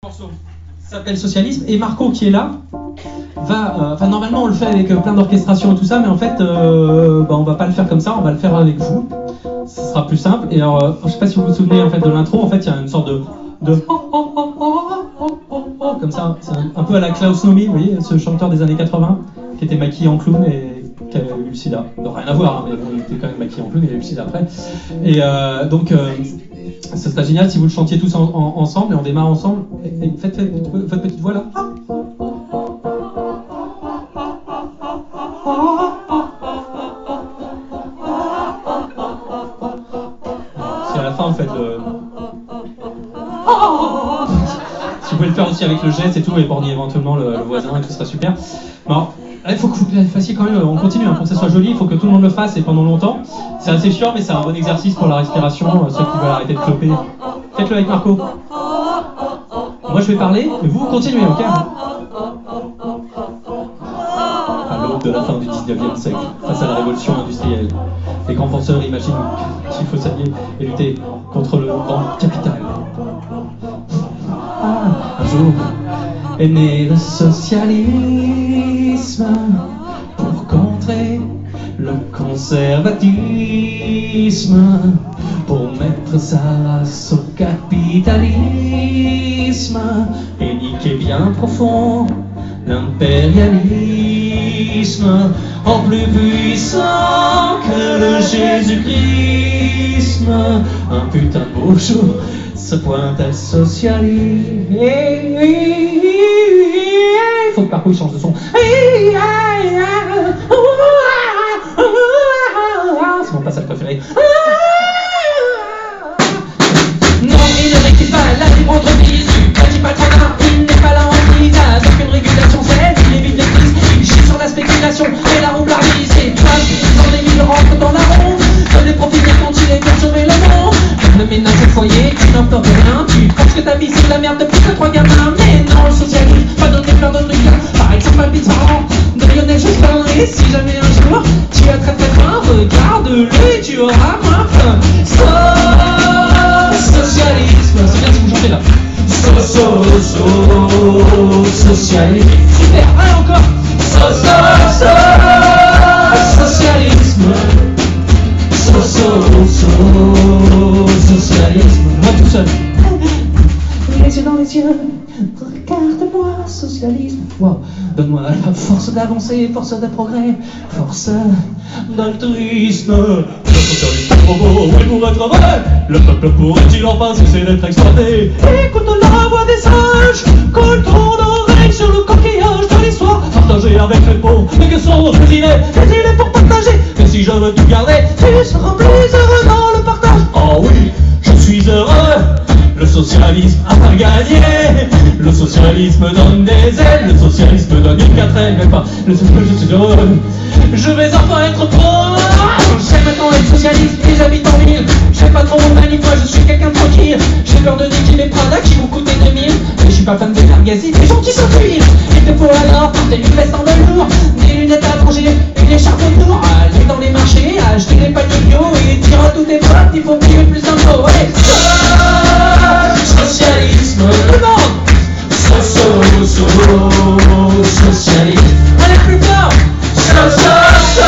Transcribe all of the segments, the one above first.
morceau s'appelle Socialisme, et Marco qui est là va, normalement on le fait avec plein d'orchestration et tout ça, mais en fait on va pas le faire comme ça, on va le faire avec vous, ce sera plus simple. Et alors je sais pas si vous vous souvenez en fait de l'intro, en fait il y a une sorte de comme ça, c'est un peu à la Klaus Nomi, vous voyez, ce chanteur des années 80 qui était maquillé en clown et qui avait eu le sida. Donc rien à voir, hein, mais bon, il était quand même maquillé en clown, il a eu le sida après. Et donc ce serait génial si vous le chantiez tous ensemble, et on démarre ensemble. Et faites votre petite voix là. Si à la fin vous faites le... Si vous pouvez le faire aussi avec le geste et tout, et borner éventuellement le voisin, et tout sera super. Bon, il faut que vous le fassiez quand même, on continue, hein, pour que ça soit joli, il faut que tout le monde le fasse et pendant longtemps. C'est assez chiant, mais c'est un bon exercice pour la respiration, ceux qui veulent arrêter de cloper. Faites-le avec Marco. Moi je vais parler, mais vous continuez, ok? À l'aube de la fin du 19e siècle, face à la révolution industrielle, les grands penseurs imaginent qu'il faut s'allier et lutter contre le grand capital. Un jour est né le socialisme pour contrer le conservatisme, pour mettre sa race au capitalisme et niquer bien profond l'impérialisme, en plus puissant que le Jésus-Christ. Un putain de beau jour se pointe à socialisme. Il faut que Marco change de son. C'est mon passage préféré. Non, il ne récuse pas la libre entreprise du petit patronat. Il n'est pas là en crise avec une régulation saine. Il évite les crises, il chie sur la spéculation et la roublardise. Et toi, dans les mille rentrent dans la ronde. De les profiter quand il est pour sauver le monde. Le ménage au foyer, tu n'en peux rien. Tu penses que ta vie c'est de la merde depuis que 3 gamins. Mais non, le socialisme va donner plein de trucs. Par exemple, un pizza de Lionel Jospin. Et si jamais un jour tu as très très faim, regarde-le et tu auras moins faim. Socialisme, c'est bien si vous chantez là. Socialisme. Super, allez encore. Socialisme. Socialisme. Moi tout seul. Les yeux dans les yeux, regarde-moi, socialisme. Wow. Donne-moi la force d'avancer, force de progrès, force d'altruisme. Le socialisme est trop beau, oui, pour être vrai. Le peuple pourrait-il enfin cesser d'être exploité? Écoute la voix des sages, colle ton oreille sur le coquillage de l'histoire. Partager avec les pauvres, mais que sont les idées pour partager. Et si je veux tout garder, tu seras plus heureux dans le partage. Oh oui, je suis heureux. Le socialisme a pas gagné. Le socialisme donne des ailes. Le socialisme donne une quatrième, mais pas le socialisme, je suis heureux. Je vais enfin être pro. Je sais maintenant être socialiste et j'habite en ville. Je fais pas trop mon manie, moi je suis quelqu'un de tranquille. J'ai peur de Niki mes Prada qui vont coûter 2000. Mais je suis pas fan de Gargazi, des gens qui s'enfuient. Il te faut alors porter une veste en velours, des lunettes à manger, une écharpe autour. Aller dans les marchés, acheter des paniers bio et dire à tous tes potes, il faut payer plus d'impôts. Allez, socialisme. Non. Socialisme. Allez plus fort. Socialisme.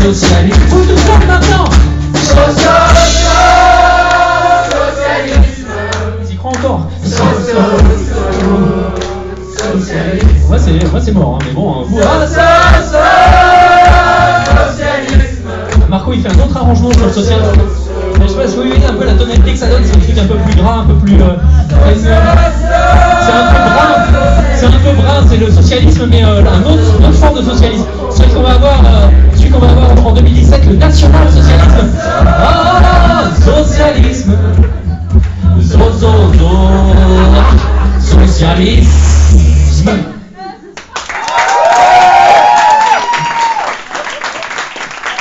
Socialisme. Vous tout fort maintenant. Socialisme. Ils y croient encore. Socialisme. Moi c'est mort, hein, mais bon. Vous, socialisme. Marco il fait un autre arrangement sur le socialisme. Mais je sais pas si vous voyez un peu la tonalité que ça donne, c'est un truc un peu plus gras, un peu plus... c'est un peu brun, c'est le socialisme, mais une autre forme de socialisme. Celui qu'on va avoir en 2017, le national-socialisme. Ah, socialisme. Socialisme.